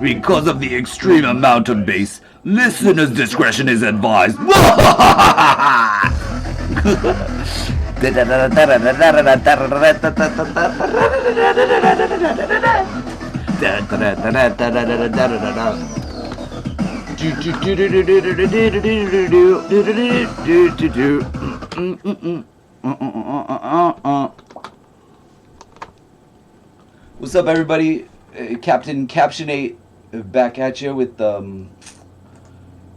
Because of the extreme amount of bass, listener's discretion is advised. What's up, everybody? CaptainCaption8 back at you with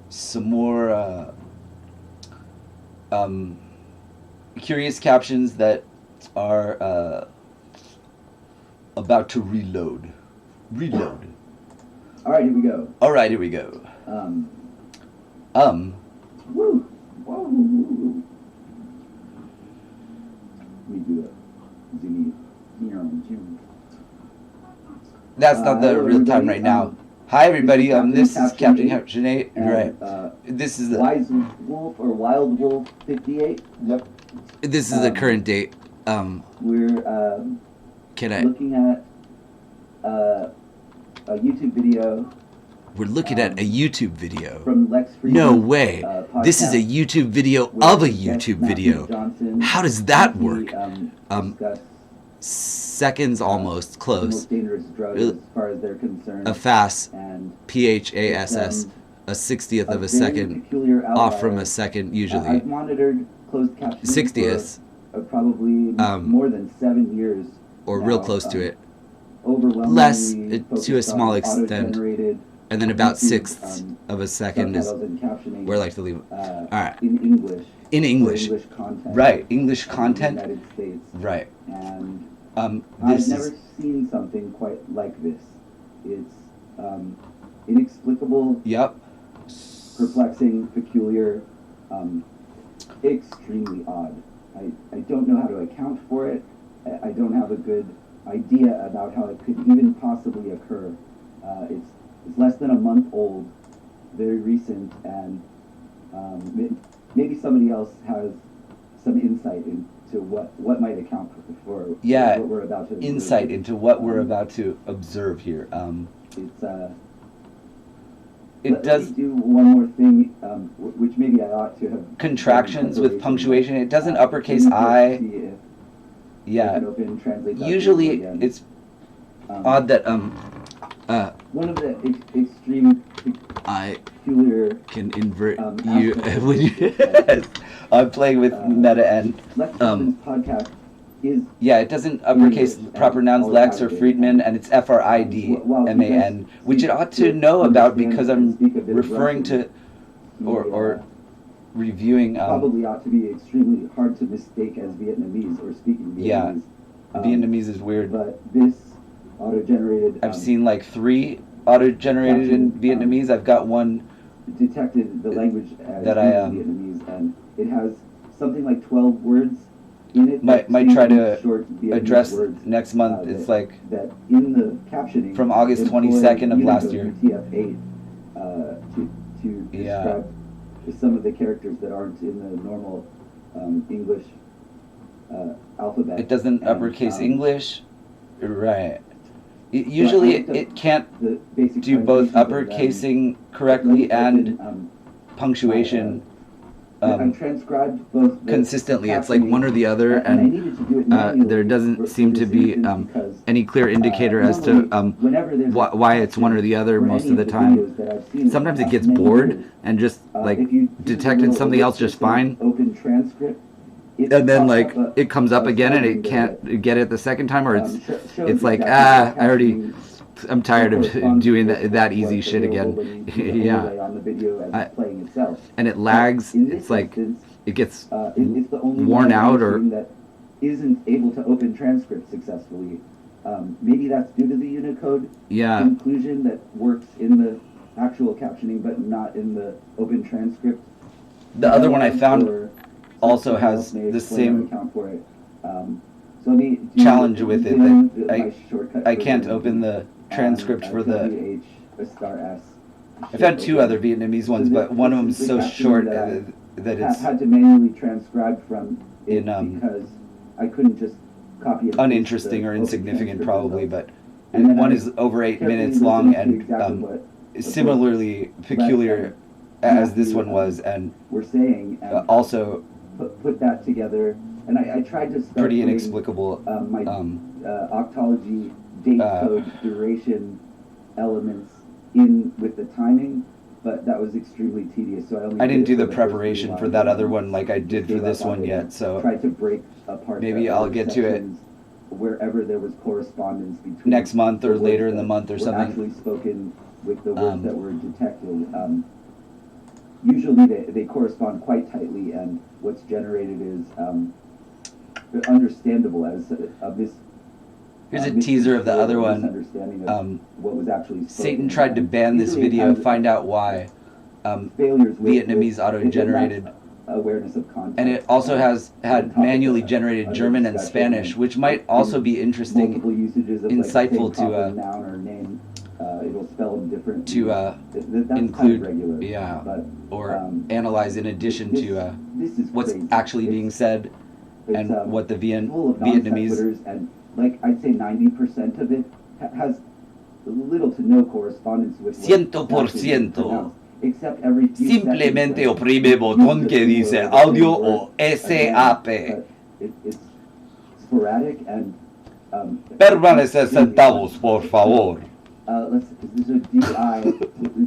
some more curious captions that are about to reload. All right, here we go. Woo. Whoa. Let me do a zoomy here on Zoom. That's not the real time right now. Hi, everybody. This is CaptainCaption8. Right. This is the WildWolf or WildWolf58. Yep. This is the current date. We're looking at a YouTube video. We're looking at a YouTube video. From LexFridman. No way. This is a YouTube video of a YouTube video. How does that work? Seconds almost close. Most dangerous drug as far as they're concerned. A fast and PHASS, a 60th of a second off from a second usually. I've monitored closed captioning 60th. for probably more than 7 years. Or now. Real close to it. Less to a small extent. And then about 1/6 of a second is where I like to leave. Alright. In English. In English. Content. Right. English content. In the United States. Right. And I've never seen something quite like this. It's inexplicable. Yep. Perplexing, peculiar, extremely odd. I don't know how to account for it. I don't have a good idea about how it could even possibly occur. It's less than a month old, very recent, and maybe somebody else has some insight into what might account for what we're about to observe. Insight into what we're about to observe here. Let me do one more thing, which maybe I ought to have. Contractions with punctuation. It doesn't uppercase I. Yeah. Usually it's odd that one of the extreme I peculiar can invert you when you. I'm playing with meta and podcast is it doesn't uppercase proper nouns Lex or Friedman, and it's FRIDMAN, which it ought to know about because I'm referring to or reviewing. Probably ought to be extremely hard to mistake as Vietnamese or speaking Vietnamese. Yeah, Vietnamese is weird. But this auto-generated. I've seen like 3 auto-generated in Vietnamese. I've got one detected the language as that Vietnamese, and it has something like 12 words in it. Might try to address next month. It's like that in the captioning from August 22nd of last year. UTF-8 to describe some of the characters that aren't in the normal English alphabet. It doesn't uppercase English, right? Usually it can't do both uppercasing correctly and punctuation transcribed both consistently. It's like one or the other, and there doesn't seem to be any clear indicator as to why it's one or the other most of the time. Sometimes it gets bored and just like detected something else just fine, and then like it comes up again and it can't get it the second time, or it's like I'm tired of doing that easy shit again. Yeah. And it lags. It's like it gets worn out or that isn't able to open transcripts successfully. Maybe that's due to the Unicode inclusion that works in the actual captioning but not in the open transcript. The other one I found also has the same challenge with it that I can't open the transcript for the. I found 2 other Vietnamese ones, but one of them is so short that it's had to manually transcribe from it because I couldn't just copy it. Uninteresting or insignificant, probably, but And one is over 8 minutes long and similarly peculiar as this one was, and we're saying, also put that together. And I tried to start pretty inexplicable. my octology, date code, duration elements in with the timing, but that was extremely tedious. So I didn't do the preparation for that other one like I did for this one yet. So tried to break apart. Maybe I'll get to it wherever there was correspondence between next month or later in the month or something. Actually spoken with the words that were detected. Usually they correspond quite tightly, and what's generated is understandable as this. Here's a teaser of the other one. What was actually spoken. Satan tried to ban this video. Find out why. Failures Vietnamese auto-generated. Awareness of context. And it also has had manually generated German and Spanish, which might also be interesting, insightful to it'll spell them different to include, yeah, or analyze in addition to what's actually being said and what the Vietnamese. And like I'd say 90% of it has little to no correspondence with 100%. Except every few Simplemente seconds, oprime botón que dice audio o SAP. It's sporadic and Permanece centavos, por favor. There's a D-I,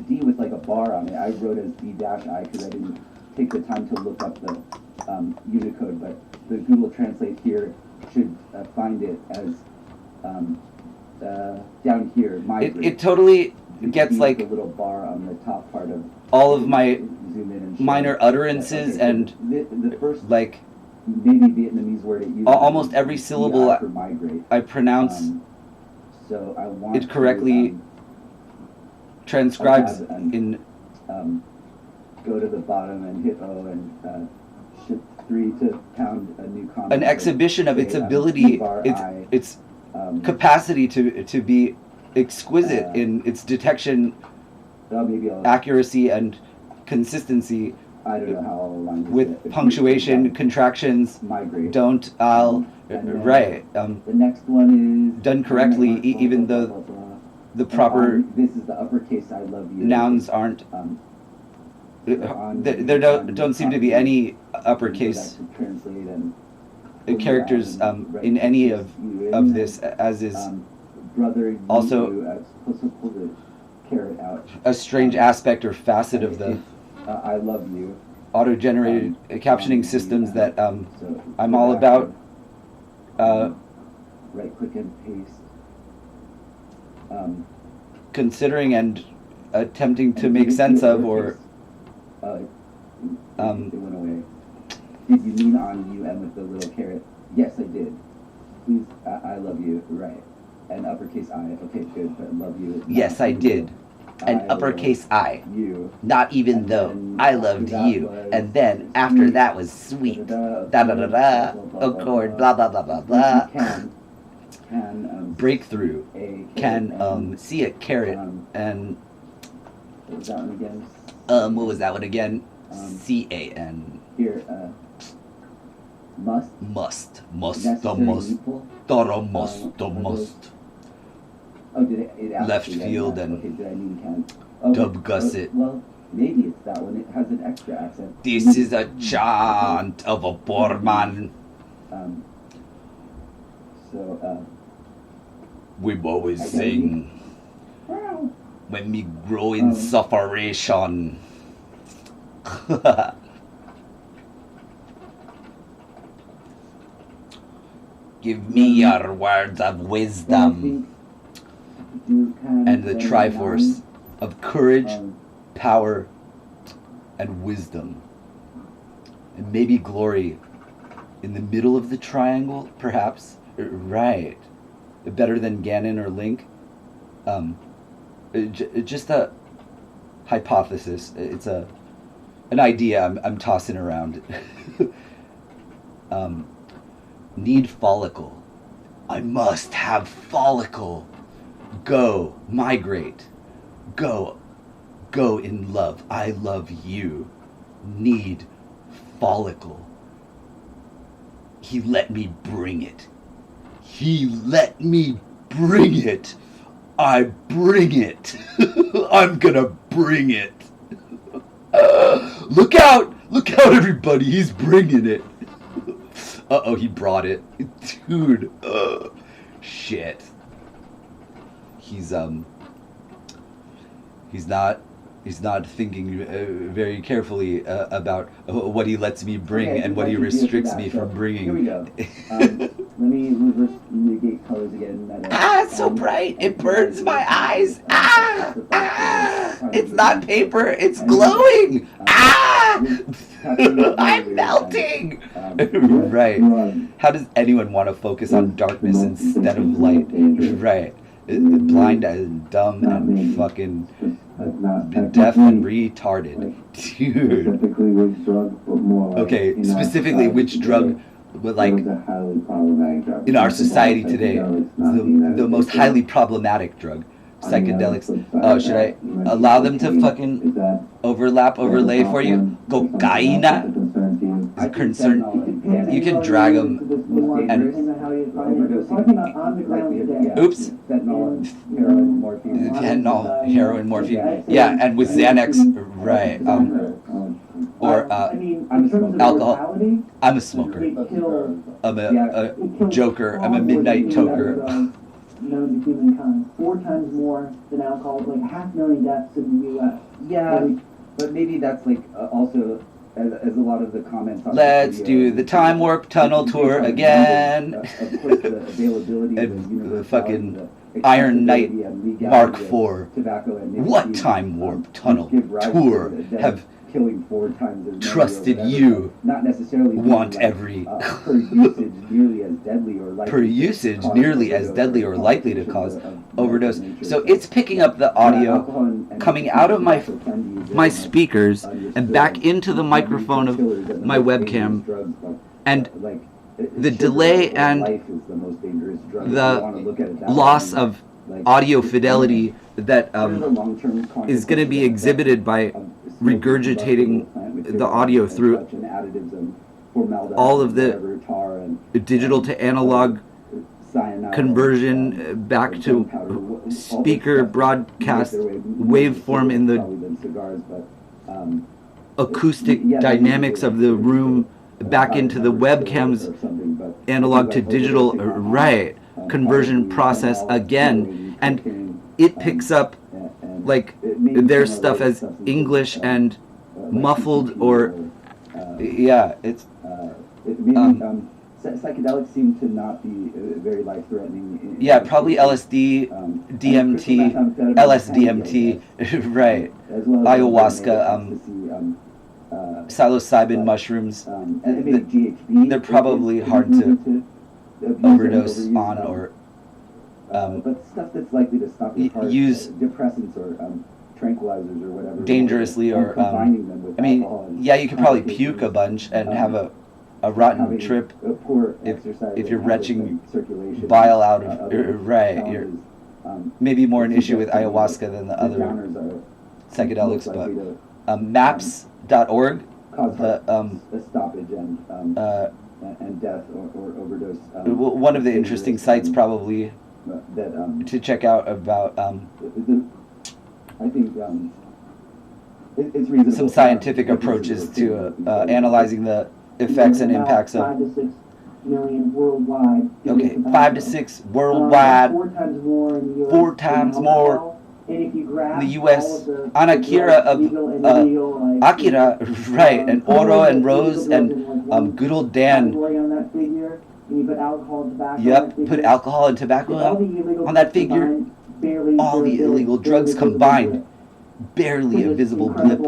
D with like a bar on it. I wrote as D-I because I didn't take the time to look up the Unicode, but the Google Translate here should find it as down here. It totally gets like a little bar on the top part of all of my minor utterances and the first like maybe Vietnamese word it uses almost every syllable I pronounce so I want it correctly transcribes in go to the bottom and hit O and shift 3 to pound a new comment. An exhibition of its ability, its capacity to be exquisite in its detection, accuracy, and consistency. I don't know how I'll align this with punctuation, contractions, don't, I'll, right. The next one is done correctly, even though the proper this is the uppercase I love you. Nouns aren't. There don't seem to be any uppercase characters in any of this, as is also a strange aspect or facet of the I love you auto-generated captioning systems that I'm all about. Right click and paste. Considering and attempting to make sense of, or it went away. Did you mean on you and with the little caret? Yes, I did. Please, I love you. Right. And uppercase I. Okay, good. But love you. Yes, I did. And uppercase I. You. Not even though I loved you. And then after that was sweet. Da da da da. Accord. Blah blah blah blah blah. Can breakthrough. Can see a carrot and. What was that one again? What was that one again? CAN. Here. Must. The most. Oh, did it left field and okay, did I mean can? Okay. dub gusset. Well, maybe it's that one. It has an extra accent. This is a chant of a poor man. We always sing when we grow in sufferation. Give me your words of wisdom and the triforce of courage, power, and wisdom. And maybe glory in the middle of the triangle, perhaps. Right. Better than Ganon or Link. Just a hypothesis. It's an idea I'm tossing around. Need follicle. I must have follicle. Go, migrate. Go in love. I love you. Need follicle. He let me bring it. He let me bring it. I bring it. I'm gonna bring it. Look out! Look out, everybody! He's bringing it. Uh-oh, he brought it. Dude. Shit. He's not thinking very carefully about what he lets me bring and what he restricts me from bringing. Here we go. Let me reverse negate colors again. It's so bright. It burns my eyes. It's not paper. It's glowing. I'm melting. Right. How does anyone want to focus on darkness instead of light? Right. Blind and dumb and fucking deaf and retarded. Dude. Okay, specifically which drug would, like, in our society today, the most highly problematic drug? Psychedelics. Oh, should I allow them to fucking overlay for you? Cocaina? I'm concerned. You can drag them and... Oops. Fentanyl, heroin, morphine. Yeah, and with Xanax, right. Or alcohol. I'm a smoker. I'm a joker. I'm a midnight toker. Known to humankind, 4 times more than alcohol, like 500,000 deaths in the U.S. Yeah, but maybe that's like also as a lot of the comments on Let's do the time warp tunnel tour again. Of course, the availability and the fucking Iron Knight Mark IV. What time warp tunnel tour have killing 4 times as trusted you? Not necessarily want every per usage nearly as deadly or likely to cause overdose. So it's picking up the audio coming out of my speakers and back into the microphone of my webcam, and the delay and the loss of audio fidelity that is going to be exhibited by regurgitating the audio through all of the digital to analog conversion back to speaker broadcast waveform in the acoustic dynamics of the room back into the webcam's analog to digital conversion process again, and it picks up like their stuff as English and muffled, or it's psychedelics seem to not be very life-threatening. Probably LSD, DMT, LSDMT, right? Ayahuasca, psilocybin mushrooms. They're probably hard to overdose on, or but stuff that's likely to stop your heart, use depressants or tranquilizers or whatever dangerously, or combining them with alcohol, you could probably puke a bunch and have a rotten trip if you're retching bile out of you're maybe more an issue with ayahuasca than the other psychedelics. But maps.org, the stoppage and death or overdose. One of the interesting sites probably to check out about I think it's reasonable. Some scientific approaches to analyzing the effects and impacts of 5 to 6 million worldwide. Okay, 5 to 6 worldwide. 4 times more in the U.S. 4 times more And if you grab in the U.S. On Akira of Akira, and Oro and Rose and good old Dan. On that figure, and you put alcohol and tobacco. Yep, put alcohol and tobacco on that figure. All the illegal drugs combined. Barely a visible blip.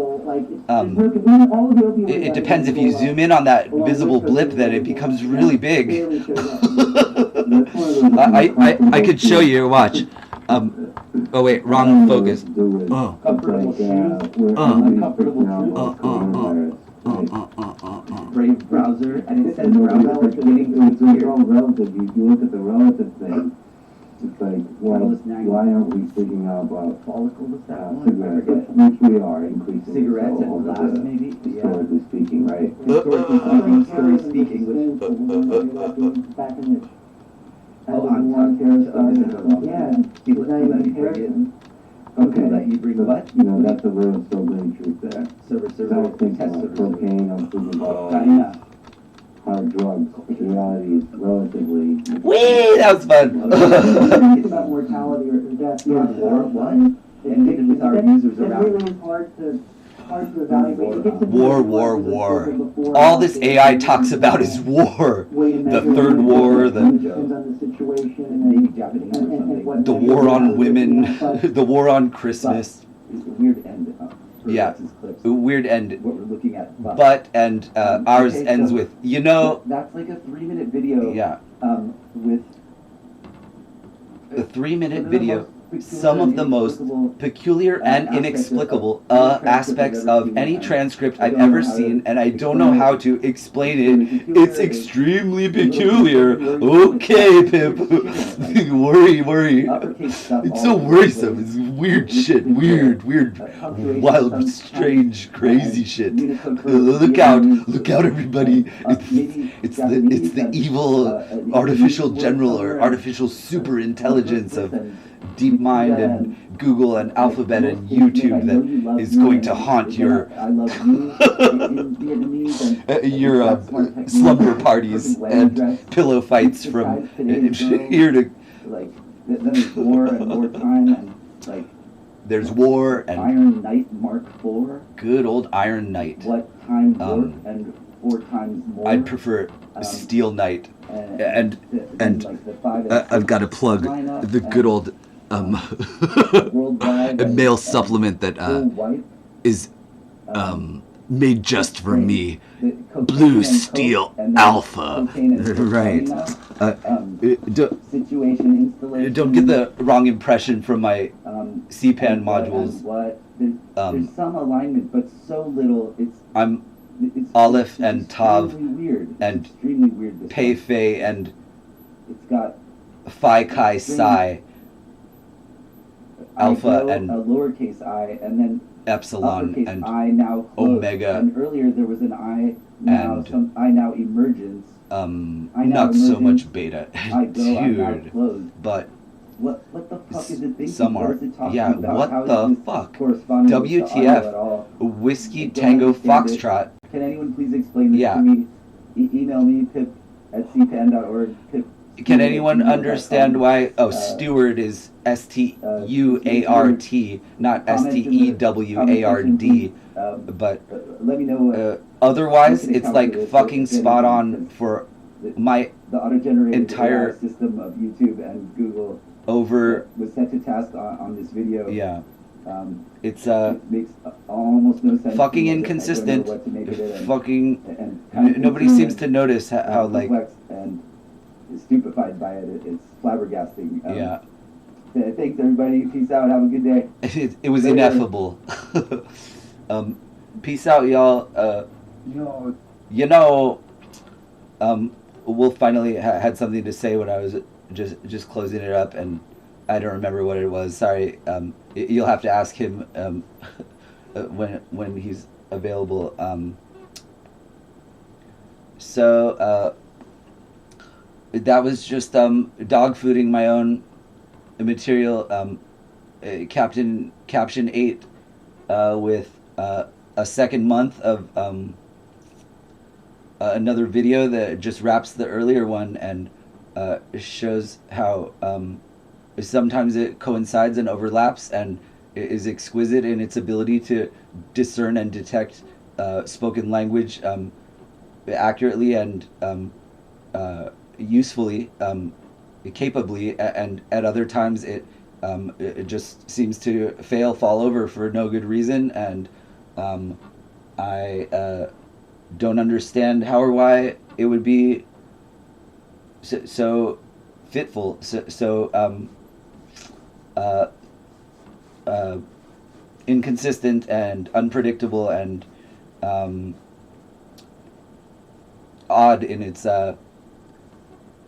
It depends if you zoom in on that visible blip, then it becomes really big. I could show you. Watch. Oh wait, wrong focus. Brave browser, and it says browser getting to its ear. Relative. You look at the relative thing. It's like, why aren't we speaking out about follicles? Cigarettes, which we are increasing. Cigarettes and glass, maybe? Historically speaking, right? Historically speaking, English. Oh, the war on terrorist stuff. Yeah, People it's not let even you bring comparison. Okay, let you bring what? You know, that's a real sobering truth there. Server, I was thinking test about server. cocaine, I'm thinking about China. hard drugs. The reality is relatively... Whee! That was fun. Think about mortality or death. Yeah, War, what? Ended with our users it around. really is hard to evaluate. It gets into War. All this AI talks about is war. The third war, depends on the situation Maybe and, Japanese or something. what the war on women, the war on Christmas. It's a weird end. For Yeah. Lex's clips, Weird end. what we're looking at. But, and ours Okay, ends so with, you know, that's like a 3-minute video. yeah, With the 3-minute video, some of the most peculiar and inexplicable aspects of any transcript I've ever seen, and I don't know how to explain it. It's extremely peculiar. Okay, Pip. worry. It's so worrisome. It's weird shit. Weird, wild, strange, crazy shit. Look out, everybody. It's the evil artificial general or artificial super intelligence of DeepMind and Google and Alphabet and YouTube that is going to haunt your slumber parties and pillow fights from here to. Like, then there's war and wartime and like. There's war and Iron Knight Mark IV. Good old Iron Knight. What time warp and 4 times more. I'd prefer Steel Knight. And like the 5 I've got to plug the good old a male supplement that is made just for me. Blue Steel Alpha. Right. Situation installation. Don't get the wrong impression from my CPAN modules. There's some alignment, but so little. It's Aleph and Tav weird. and Extremely weird. Pei Fei and It's got Phi Chi Psi. Alpha and a lowercase I, and then Epsilon uppercase and I now closed. Omega. And earlier there was an I now And some I now emergence. I now not so emergence, much beta, I go, I'm now dude. closed. But What the fuck is it thinking? some What are, is it talking yeah. about? What How the is this fuck? corresponding with the audio at all? WTF? Whiskey I don't Tango understand it. Foxtrot. Can anyone please explain this Yeah. to me? Email me pip@cpan.org. Can anyone understand why? Oh, steward is STUART, not STEWARD. But let me know. otherwise, it's like fucking spot on for my the auto-generated entire AI system of YouTube and Google over. was set to task on this video. Yeah, it's it makes almost no sense. fucking to me. inconsistent. I don't know what to make of it, and, Fucking and nobody seems to notice how like perplexed and stupefied by it. It's flabbergasting. yeah. Thanks everybody. Peace out. Have a good day. It was ineffable. Peace out, y'all. You know, Wolf finally had something to say when I was just closing it up, and I don't remember what it was. Sorry. You'll have to ask him when he's available. So that was just dog fooding my own material. CaptainCaption8 with a second month of another video that just wraps the earlier one and shows how sometimes it coincides and overlaps and is exquisite in its ability to discern and detect spoken language accurately and usefully, capably, and at other times it just seems to fall over for no good reason, and I don't understand how or why it would be so fitful, so inconsistent and unpredictable and odd in its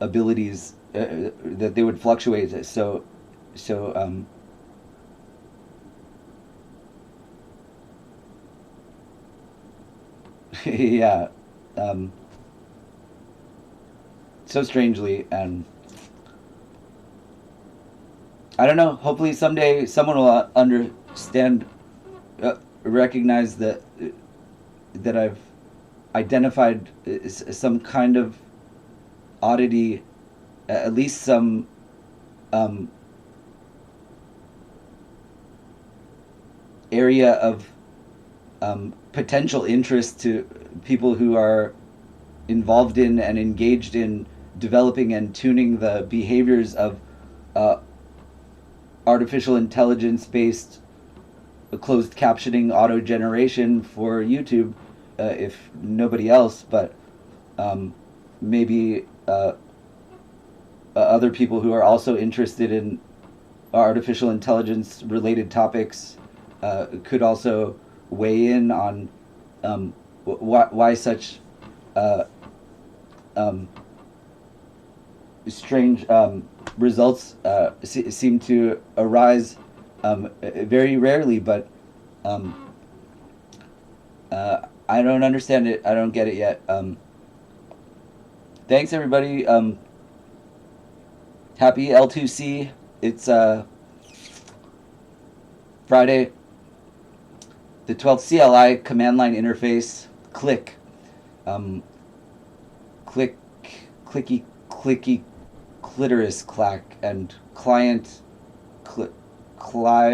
abilities, that they would fluctuate so yeah, so strangely, and I don't know. Hopefully someday someone will understand, recognize that I've identified some kind of oddity, at least some area of potential interest to people who are involved in and engaged in developing and tuning the behaviors of artificial intelligence-based closed captioning auto generation for YouTube, if nobody else, but maybe other people who are also interested in artificial intelligence related topics could also weigh in on why such strange results seem to arise very rarely, but I don't understand it. I don't get it yet. Thanks, everybody. Happy L2C. It's Friday, the 12th CLI command line interface. Click. Clicky, clitoris clack, and client climbs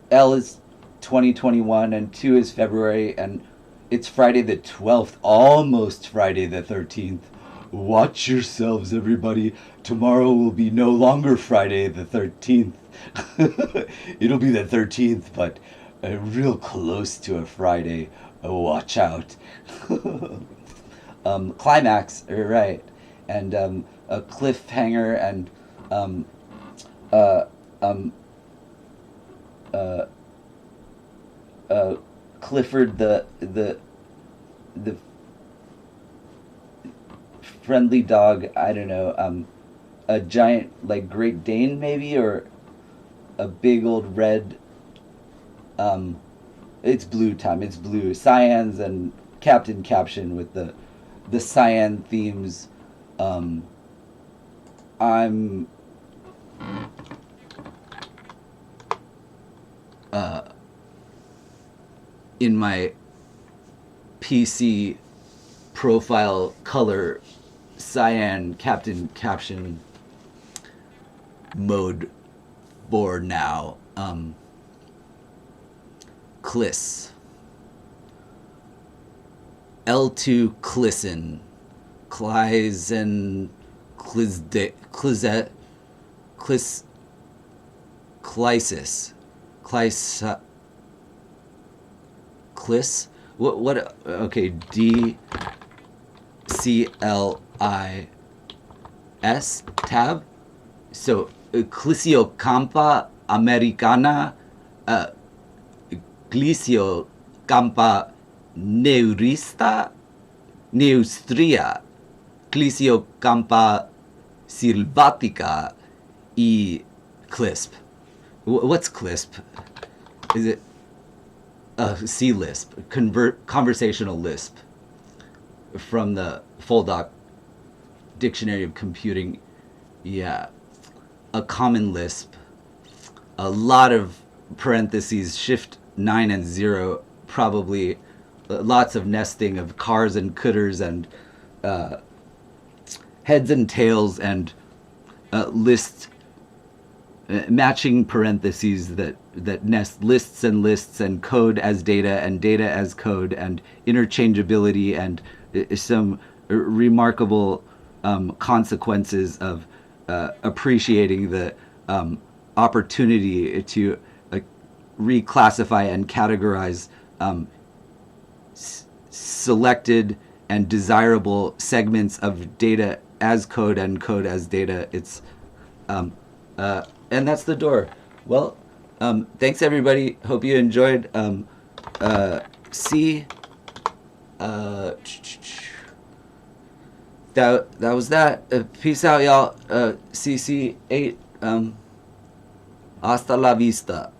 L is 2021 and 2 is February, and it's Friday the 12th, almost Friday the 13th. Watch yourselves, everybody. Tomorrow will be no longer Friday the 13th. It'll be the 13th, but real close to a Friday. Watch out. Climax, right. And a cliffhanger, and Clifford the friendly dog, I don't know, a giant, like, Great Dane maybe, or a big old red, it's blue time, it's blue, cyans and Captain Caption with the cyan themes. I'm in my PC profile color cyan Captain Caption mode board now. Cliss. L2CLIPC8. Clizen. Clizet. Clysis. Cliss? What? Okay, DCLIS tab. So, Gliciocampa americana, Gliciocampa neustria, Gliciocampa sylvatica, CLISP. What's CLISP? Is it C-Lisp, conversational Lisp, from the Full Doc Dictionary of Computing? Yeah, a common Lisp, a lot of parentheses, shift 9 and 0, probably lots of nesting of cars and cooters and heads and tails, and list matching parentheses that nest lists and code as data and data as code, and interchangeability, and some remarkable consequences of appreciating the opportunity to reclassify and categorize selected and desirable segments of data as code and code as data. It's and that's the door. Well, thanks everybody. Hope you enjoyed. That was that. Peace out, y'all. CC8. Hasta la vista.